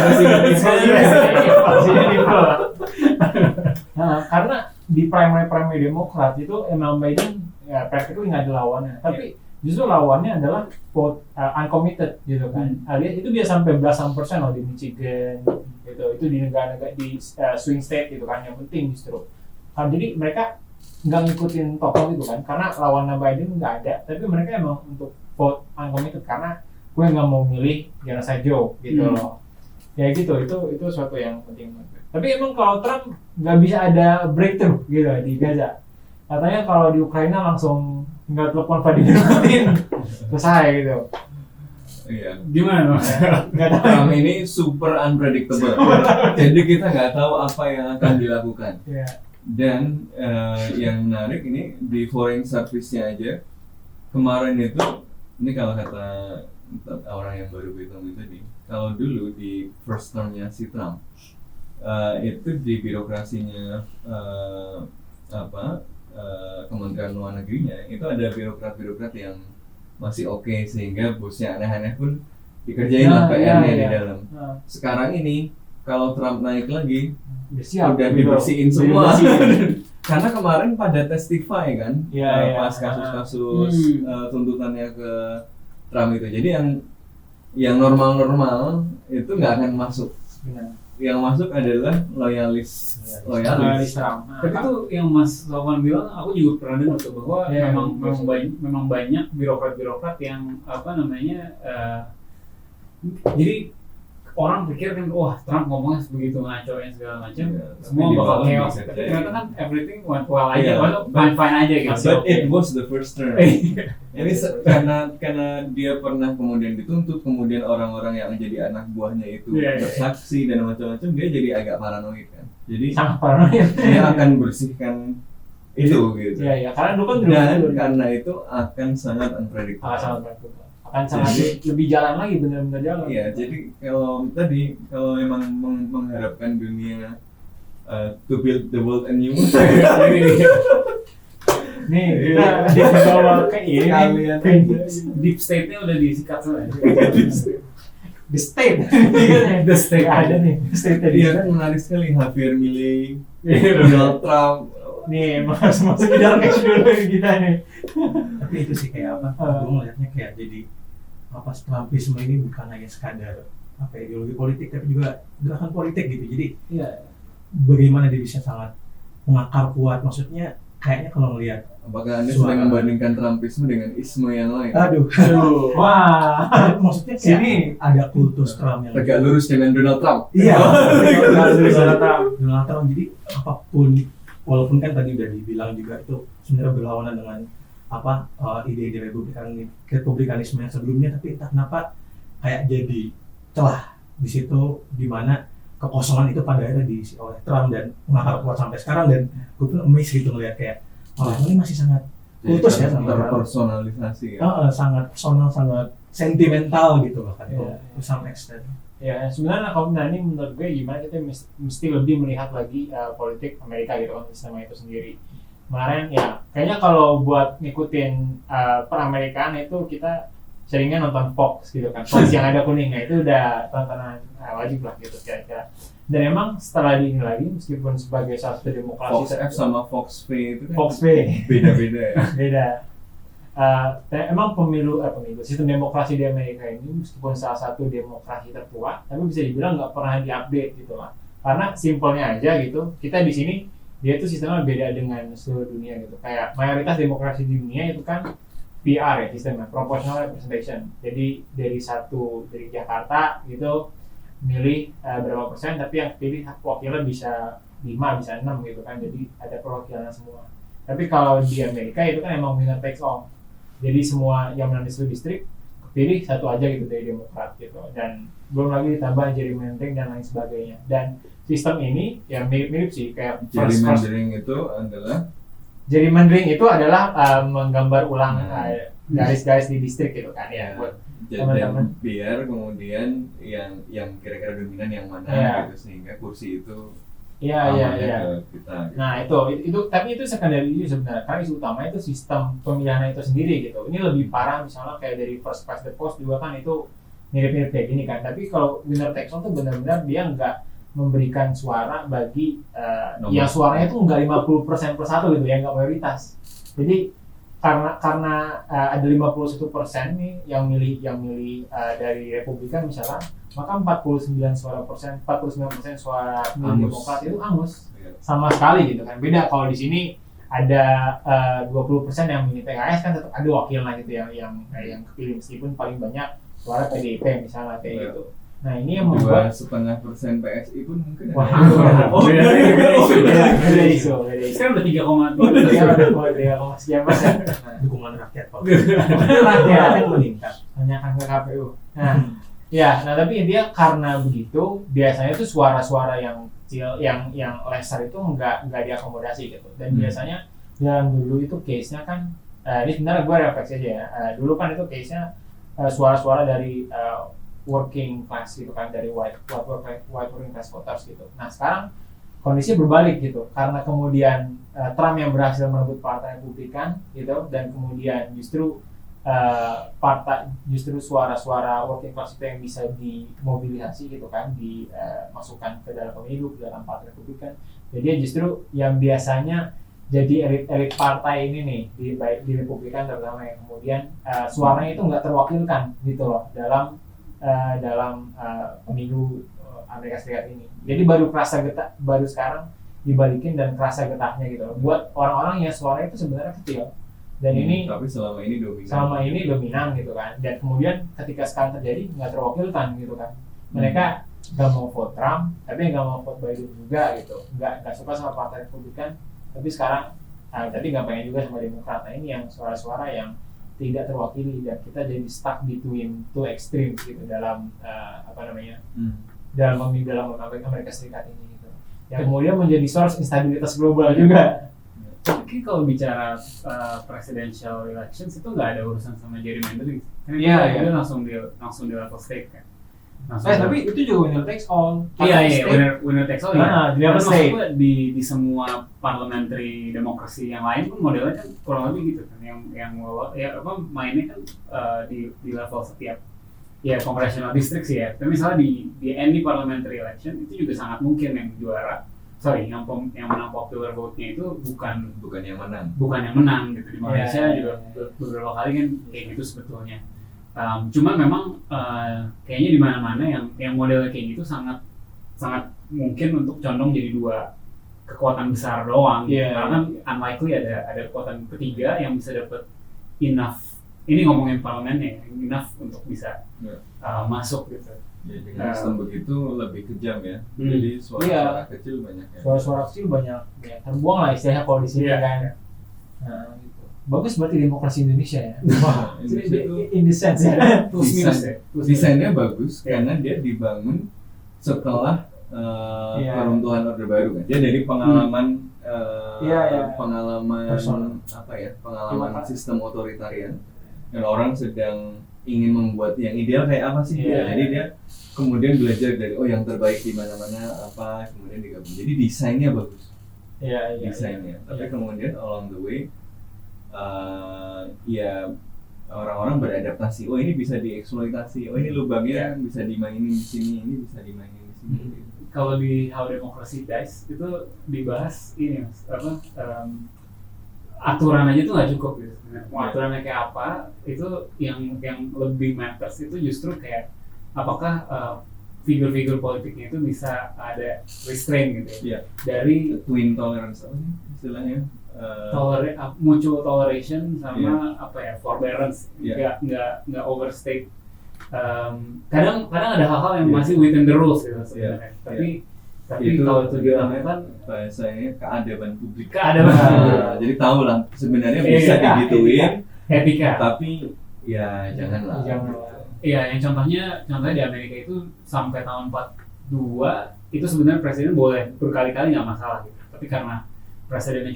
karena di primary Demokrat itu emang Biden ya practically nggak ada lawannya. Tapi justru lawannya adalah vote uncommitted gitu kan. Alias itu dia sampai belasan persen loh di Michigan gitu. Itu di negara-negara di swing state gitu kan, yang penting justru. Jadi mereka nggak ngikutin tokoh itu kan, karena lawan Biden nggak ada. Tapi mereka emang untuk vote uncommitted karena gue nggak mau milih genocide Joe gitu loh. Ya gitu, itu suatu yang penting. Tapi emang kalau Trump nggak bisa ada breakthrough gitu di Gaza. Katanya kalau di Ukraina langsung nggak telepon Vladimir Putin selesai gitu. Iya. Gimana mas? Trump ini super unpredictable. Jadi kita nggak tahu apa yang akan dilakukan. Dan yang menarik ini di foreign service-nya aja kemarin itu, ini kalau kata orang yang baru bilang itu tadi, kalau dulu di first term-nya si Trump itu di birokrasinya Kementerian Luar Negerinya itu ada birokrat-birokrat yang masih oke, sehingga bosnya aneh-aneh pun dikerjain lah PR-nya di dalam. Sekarang ini kalau Trump naik lagi udah dibersihin semua. Karena kemarin pada testify kan pas kasus-kasus tuntutannya ke Trump itu. Jadi yang normal-normal itu nggak akan masuk. Yang masuk adalah loyalis Trump. Tapi itu yang Mas Lawan bilang, aku juga pernah dengar tuh bahwa memang banyak birokrat-birokrat yang jadi orang pikir kan wah Trump ngomongnya begitu ngaco segala macam, Iya, semua tapi di bakal bawah chaos. bisa Tapi jadi. ternyata kan everything went well aja, Iya, fine aja gitu. But it was the first term. Ini karena dia pernah kemudian dituntut, kemudian orang-orang yang menjadi anak buahnya itu Iya, iya. bersaksi dan macam-macam, dia jadi agak paranoid kan. Jadi sangat paranoid. dia akan bersihkan itu gitu. Iya iya, karena dulu kan Dan dulu karena itu akan sangat unpredictable. akan sangat lebih jalan lagi, benar-benar jalan. Iya, jadi kalau memang mengharapkan dunia to build the world anew, Nih kita dibawa ke ini Kalian Deep state-nya udah disikat semua. the state. The state ada nih state tadi. dia kan menarik sekali Javier Milei, Donald Trump. Nih masuk ke dalam action dulu kita nih. Tapi itu sih kayak apa? Gue ngeliatnya kayak jadi apa, Trumpisme ini bukan hanya sekadar apa ideologi politik, tapi juga gerakan politik gitu. Jadi Iya. bagaimana dia bisa sangat mengakar kuat, maksudnya kayaknya kalau ngelihat, Apakah Anda Suara. sedang membandingkan Trumpisme dengan isme yang lain? aduh, Wah. maksudnya kayak Sini. ada kultus Trump yang Tegak lurus dengan Donald Trump. iya, Donald Trump. Jadi apapun, walaupun kan tadi udah dibilang juga itu sebenarnya berlawanan dengan apa ide-ide republikanisme yang sebelumnya, tapi entah kenapa kayak jadi celah di situ, di mana kekosongan itu pada akhirnya diisi oleh Trump dan mengakar kuat sampai sekarang. Dan gue pun amazed gitu ngeliat kayak ini masih sangat kultus ya, sama terpersonalisasi ya. sangat personal, sangat sentimental gitu bahkan Iya. to some extent. Ya sebenarnya kalau ini menurut gue gimana kita mesti lebih melihat lagi politik Amerika gitu kan, sistem itu sendiri. Kemarin ya kayaknya kalau buat ngikutin per-Amerikaan itu kita seringnya nonton Fox gitu kan, Fox yang ada kuningnya itu udah tontonan wajib lah gitu kira-kira. Dan emang setelah di ini lagi, meskipun sebagai salah satu demokrasi Fox F sama Fox V itu kan Fox V beda-beda ya. beda. Emang pemilu sistem demokrasi di Amerika ini meskipun salah satu demokrasi tertua, tapi bisa dibilang nggak pernah diupdate gitu lah. Karena simpelnya aja gitu, kita di sini dia itu sistemnya beda dengan seluruh dunia gitu. Kayak mayoritas demokrasi di dunia itu kan PR ya, sistemnya proportional representation. Jadi dari Jakarta gitu milih berapa persen, tapi yang pilih wakilnya bisa 5, bisa 6 gitu kan. Jadi ada perwakilan semua. Tapi kalau di Amerika itu kan emang winner takes all. Jadi semua yang menang di seluruh distrik pilih satu aja gitu dari Demokrat gitu. Dan belum lagi ditambah gerrymandering dan lain sebagainya. Dan sistem ini ya mirip sih kayak Gerrymandering itu adalah menggambar ulang garis-garis di distrik gitu kan ya, buat teman-teman. biar kemudian yang kira-kira dominan yang mana Iya. gitu, sehingga kursi itu Iya. ke kita gitu. Nah itu tapi itu secondary issue sebenarnya, karena isu utama itu sistem pemilihan itu sendiri gitu. Ini lebih parah misalnya kayak dari first past the post juga kan itu mirip-mirip kayak gini kan. Tapi kalau winner takes all tuh benar-benar dia nggak memberikan suara bagi yang suaranya itu nggak 50% per satu gitu ya, nggak mayoritas. Jadi karena ada 51% nih yang milih dari Republikan misalnya, maka 49% suara milih Demokrat itu angus Iya. sama sekali gitu kan. Beda kalau di sini ada 20% yang milih PKS kan tetap ada wakilnya gitu yang kepilih meskipun paling banyak suara PDIP misalnya kayak Iya. gitu. Nah ini yang membuat 2,5% PSI pun mungkin Wah, ada. beda isu. Sekarang udah 3,3. Dia sekian persen. Dukungan rakyat kok. Rakyat meningkat. tanyakan ke KPU. Nah tapi intinya karena begitu biasanya tuh suara-suara yang kecil, yang lesser itu nggak diakomodasi gitu. Dan biasanya yang dulu itu case-nya kan, ini sebenarnya gue refleksi aja ya. Dulu kan itu case-nya suara-suara dari working class gitu kan, dari white working class voters gitu. Nah sekarang kondisinya berbalik gitu, karena kemudian Trump yang berhasil merebut partai Republikan gitu, dan kemudian justru suara-suara working class itu yang bisa dimobilisasi gitu kan, dimasukkan ke dalam pemilu, ke dalam partai Republikan. Jadi justru yang biasanya jadi elit partai ini nih di Republikan terutama, yang kemudian suaranya itu nggak terwakilkan gitu loh dalam pemilu Amerika Serikat ini. Jadi baru sekarang dibalikin dan kerasa getahnya gitu loh, buat orang-orang yang suaranya itu sebenarnya kecil. Dan ini tapi selama ini dominan gitu kan, dan kemudian ketika sekarang terjadi nggak terwakilkan gitu kan. mereka nggak mau vote Trump, tapi nggak mau vote Biden juga gitu, nggak suka sama partai Republikan, tapi sekarang tapi nggak pengen juga sama Demokrat. Nah ini yang suara-suara yang tidak terwakili dan kita jadi stuck between two extremes gitu dalam dalam Amerika Serikat ini gitu, yang kemudian menjadi source instabilitas global juga. Tapi kalau bicara presidential elections itu nggak ada urusan sama gerrymandering. Iya. Itu langsung di level state kan. Tapi itu juga winner takes all. Iya, winner takes all ya. Di level state. Di semua parliamentary demokrasi yang lain pun modelnya kan kurang lebih gitu kan. Yang mainnya kan di level setiap congressional district sih ya. Tapi misalnya di any parliamentary election itu juga sangat mungkin yang juara. Yang menang popular vote-nya itu bukan yang menang gitu. Di Malaysia juga beberapa kali kan kayak gitu sebetulnya. Cuma memang kayaknya di mana-mana yang modelnya kayak gitu sangat mungkin untuk condong jadi dua kekuatan besar doang. Karena kan unlikely ada kekuatan ketiga yang bisa dapat enough. Ini ngomongin parlemennya, enough untuk bisa masuk gitu. Ya, dengan sistem begitu lebih kejam ya. Jadi suara-suara kecil banyak ya. Suara-suara kecil banyak terbuang lah istilahnya kalau di sini kan. Nah, gitu. Bagus berarti demokrasi Indonesia ya. Wah, in the sense ya. Desainnya bagus karena dia dibangun setelah peruntuhan Orde Baru kan. Dia dari pengalaman pengalaman sistem otoritarian dan orang sedang ingin membuat yang ideal kayak apa sih. Jadi dia kemudian belajar dari yang terbaik di mana-mana apa, kemudian digabung. Jadi desainnya bagus. Desainnya. Tapi kemudian along the way orang-orang beradaptasi. Ini bisa dieksploitasi. Ini lubangnya bisa dimainin di sini, ini bisa dimainin di sini. Kalau di How Democracy Dies itu dibahas ini Mas, aturan aja tuh nggak cukup gitu. Aturannya kayak apa itu yang lebih matters itu justru kayak apakah figur-figur politiknya itu bisa ada restraint gitu ya. Dari twin tolerance apa sih istilahnya? Mutual toleration sama forbearance, nggak overstate. Kadang ada hal-hal yang masih within the rules gitu sebenarnya. Tapi kalau itu dilakukan bahasanya keadaban publik. Jadi tahu lah sebenarnya bisa digituin etika. Tapi ya janganlah. Iya, yang contohnya di Amerika itu sampai tahun 42 itu sebenarnya presiden boleh berkali-kali nggak masalah gitu. Tapi karena presiden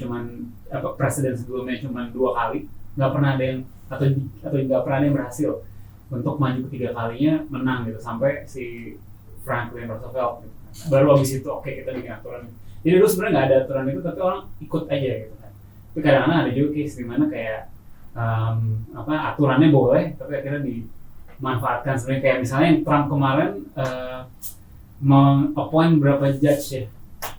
sebelumnya cuma 2 kali, nggak pernah ada yang atau nggak pernah ada yang berhasil untuk maju ketiga kalinya menang gitu sampai si Franklin Roosevelt gitu. Baru abis itu kita bikin aturan. Jadi dulu sebenarnya nggak ada aturan itu tapi orang ikut aja gitu kan. Tapi kadang-kadang ada juga case di mana kayak aturannya boleh tapi akhirnya dimanfaatkan sebenarnya kayak misalnya yang Trump kemarin meng-appoint berapa judge ya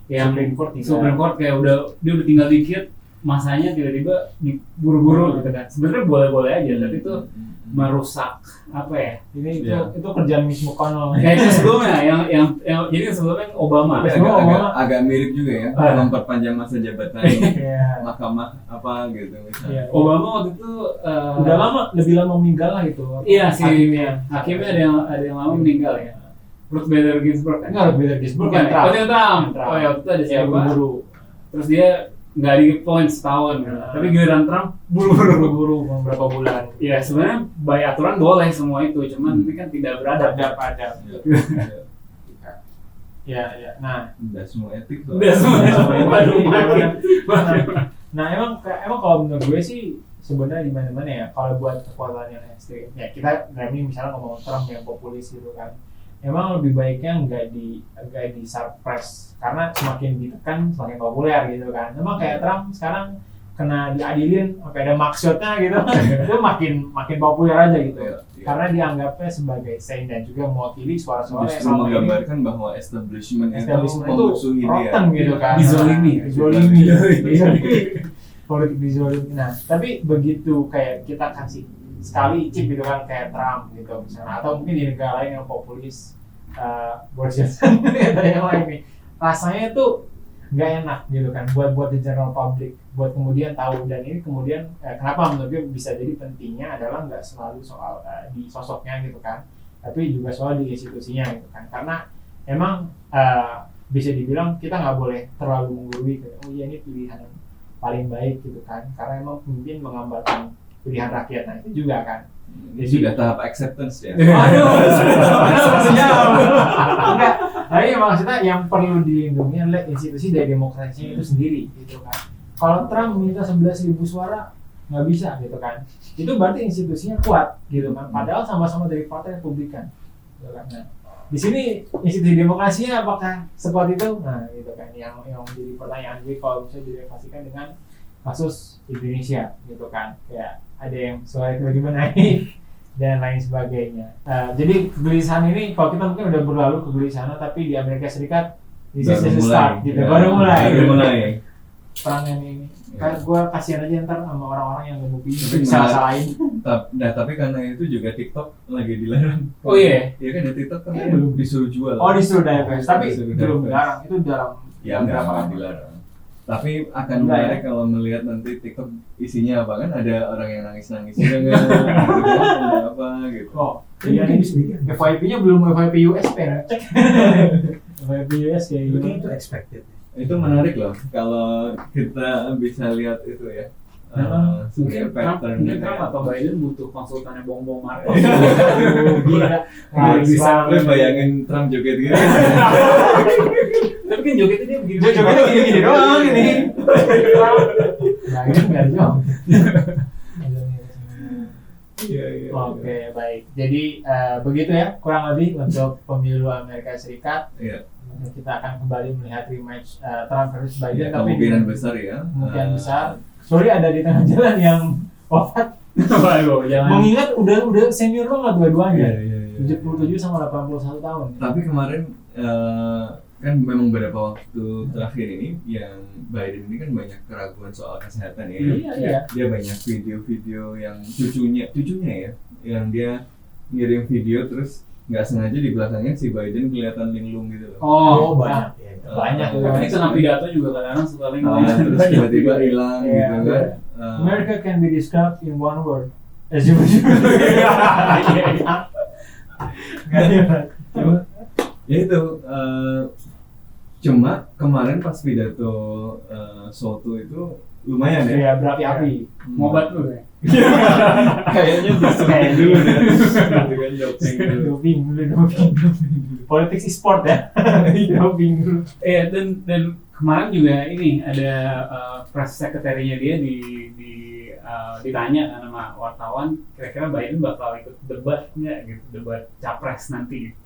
yang Supreme Court kayak dia udah tinggal dikit masanya tiba-tiba diburu-buru gitu kan. Sebenarnya boleh-boleh aja tapi itu merusak itu kerjaan Mitch McConnell. Kayak itu sebelumnya yang jadi sebelumnya Obama. Agak mirip juga ya memperpanjang masa jabatan mahkamah gitu misalnya. Obama waktu itu udah lama, lebih lama meninggal lah gitu. Iya sih hakimnya ada yang lama meninggal ya. Ruth Bader Ginsburg kan? Ruth Bader Ginsburg kan Trump. Waktu itu ada siapa? Terus dia nggak di point setahun gitu. Tapi giliran Trump buru-buru beberapa bulan. Iya sebenarnya by aturan boleh semua itu, cuman ini kan tidak beradab. Ya. Nah, udah semua etik. Nah, emang kalau menurut gue sih sebenarnya di mana-mana ya. Kalau buat kekuatan yang ekstrim, ya kita ini misalnya ngomong Trump yang populis gitu kan. Emang lebih baiknya nggak di suppress karena semakin ditekan semakin populer gitu kan. Emang kayak Trump sekarang kena diadilin sampai ada maksudnya gitu, itu makin populer aja gitu. Karena dianggapnya sebagai saint dan juga mewakili suara-suara yang sama menggambarkan bahwa establishment itu rotten gitu kan. Dizolimi. Politik dizolimi. Nah, tapi begitu kayak kita kasih sekali chip gitu kan kayak Trump gitu misalnya, atau mungkin di negara lain yang populis Boris Johnson atau yang lain nih, rasanya tuh nggak enak gitu kan buat the general public, buat kemudian tahu. Dan ini kemudian kenapa menurut gue bisa jadi pentingnya adalah nggak selalu soal di sosoknya gitu kan, tapi juga soal di institusinya gitu kan. Karena emang bisa dibilang kita nggak boleh terlalu menggurui kayak oh iya ini pilihan yang paling baik gitu kan, karena emang pemimpin menggambarkan pilihan rakyat. Nah itu juga kan. Ini sudah tahap acceptance ya. Aduh, maksudnya enggak. Tapi maksudnya yang perlu dilindungi adalah institusi dari demokrasinya itu sendiri, gitu kan. Kalau Trump minta 11.000 suara nggak bisa, gitu kan. Itu berarti institusinya kuat, gitu kan. Padahal sama-sama dari Partai Republikan, gitu kan. Nah, di sini institusi demokrasinya apakah sekuat itu? Nah, gitu kan. Yang jadi pertanyaan gue kalau bisa direlasikan dengan kasus Indonesia, gitu kan. Kayak ada yang suara tiba-tiba naik dan lain sebagainya. Jadi kegelisahan ini kalau kita mungkin udah berlalu kegelisahan, tapi di Amerika Serikat this is the start, gitu. Baru mulai. Perang ini. Kan gue kasihan aja ntar sama orang-orang yang nge-movie salah-salahin. Nah, tapi karena itu juga TikTok lagi dilarang. Oh iya. Iya kan, TikTok kan belum disuruh jual. Oh disuruh divest, tapi belum dilarang. Itu dalam ya enggak dilarang. Tapi akan menarik kalau melihat nanti TikTok isinya apa, kan ada orang yang nangis-nangis juga nggak apa gitu. Oh, iya nih FYP-nya belum FYP US cek. FYP US kayak gitu. Itu expected. Itu menarik loh kalau kita bisa lihat itu ya. Mungkin Trump atau Biden butuh konsultannya bong-bong Marcos. Gila. Bisa bayangin Trump joget gitu. Tapi kan jogetnya dia begini. Jogetnya gini-gini doang ini. Nah, ini enggak jauh. Iya. Oke, baik. Jadi begitu ya kurang lebih untuk pemilu Amerika Serikat. Iya. Kita akan kembali melihat rematch Trump versus Biden, Ya, tapi kemungkinan besar ya. Kemungkinan besar. Sorry ada di tengah jalan yang wafat. Waduh, jangan. Mengingat udah senior banget dua-duanya. Iya. 77 sama 81 tahun. Tapi kemarin kan memang beberapa waktu terakhir ini yang Biden ini kan banyak keraguan soal kesehatan ya. Iya. Dia banyak video-video yang cucunya ya, yang dia ngirim video terus nggak sengaja di belakangnya si Biden kelihatan linglung gitu loh. Oh, banyak. Banyak. Ini kena pidato juga kadang-kadang suka linglung. Terus tiba-tiba hilang gitu kan. America can be described in one word. As you wish. Ya itu cuma kemarin pas pidato Soto itu lumayan ya. Iya, berapi-api. Ngobat lu ya. Kayaknya bisa kayak dulu deh. Doping dulu. Politics is sport ya. Doping dulu. Dan kemarin juga ini ada press secretary-nya dia ditanya kan sama wartawan, kira-kira Biden bakal ikut debat nggak gitu, debat capres nanti.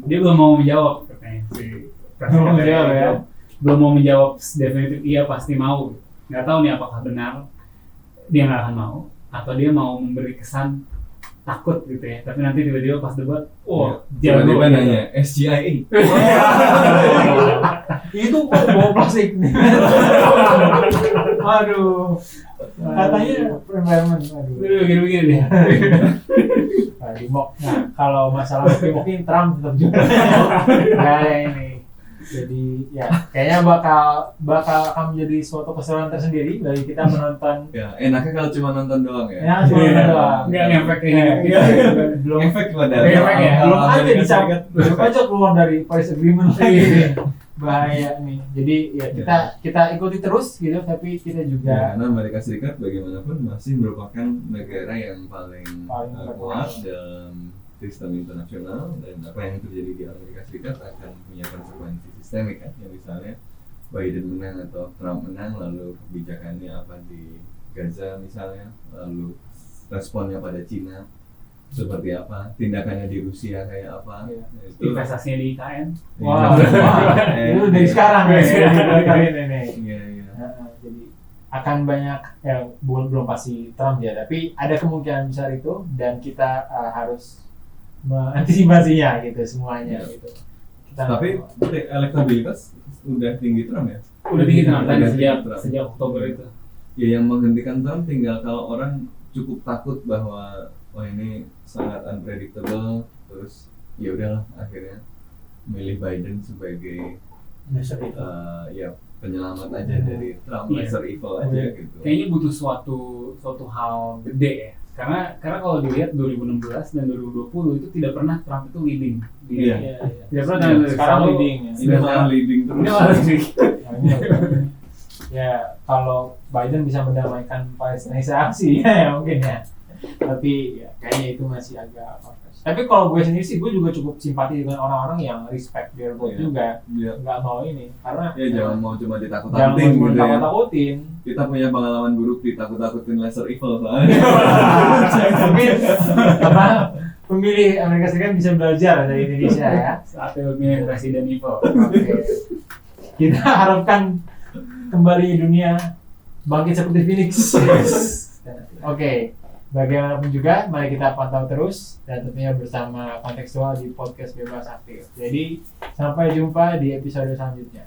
Dia belum mau menjawab katanya si press secretary ya. Belum mau menjawab definitif iya pasti mau. Nggak tahu nih apakah benar dia nggak akan mau atau dia mau memberi kesan takut gitu ya, tapi nanti tiba-tiba pas debat jago tiba-tiba nanya SGIA itu kok bawa plastik nih. Aduh katanya environment. Begini deh. Nah, kalau masalah mungkin Trump tetap juga. Kayak ini. Jadi ya kayaknya bakal akan menjadi suatu keseruan tersendiri bagi kita menonton. Ya enaknya kalau cuma nonton doang ya. Ya cuma nonton doang. Nggak ngefek kayak gitu. Belum efek pada. Efek ya. Belum aja dicabut. Belum aja keluar dari Paris Agreement lagi. Bahaya nih. Jadi ya kita ikuti terus gitu, tapi kita juga. Karena Amerika Serikat bagaimanapun masih merupakan negara yang paling kuat dalam sistem internasional, dan apa yang terjadi di Amerika Serikat akan punya konsekuensi sistemik kan, yang misalnya Biden menang atau Trump menang, lalu kebijakannya apa di Gaza misalnya, lalu responnya pada Cina seperti apa, tindakannya di Rusia kayak apa, itu investasinya di IKN. Wah, itu dari sekarang ya. Jadi akan banyak ya, belum pasti Trump ya, tapi ada kemungkinan besar itu, dan kita harus mengantisipasinya gitu semuanya gitu. Tapi elektabilitas udah tinggi Trump ya? Udah tinggi Trump tadi sejak Oktober itu. Ya yang menghentikan Trump tinggal kalau orang cukup takut bahwa ini sangat unpredictable, terus ya udahlah akhirnya milih Biden sebagai ya penyelamat aja dari Trump, lesser evil aja gitu. Kayaknya butuh suatu hal gede ya Karena kalau dilihat 2016 dan 2020 itu tidak pernah Trump itu leading. Iya. Tidak pernah Sekarang selalu- leading ya. Ini malah leading terus. Ini malah leading. Ya kalau Biden bisa mendamaikan Palestina ya mungkin ya. Tapi ya, kayaknya itu masih agak far-fetched. Tapi kalau gue sendiri sih gue juga cukup simpati dengan orang-orang yang respect their vote Iya. juga. Iya. Nggak mau ini karena Ya jangan mau cuma jangan ditakut-takutin cuma gitu ya. takut-takutin. Kita punya pengalaman buruk ditakut-takutin lesser evil soalnya. Mungkin apa pemilih Amerika Serikat bisa belajar dari Indonesia ya. Saatnya memilih Resident Evil. Oke. Kita harapkan kembali dunia bangkit seperti Phoenix. Oke. Bagaimanapun juga, mari kita pantau terus dan tentunya bersama Kontekstual di podcast Bebas Aktif. Jadi sampai jumpa di episode selanjutnya.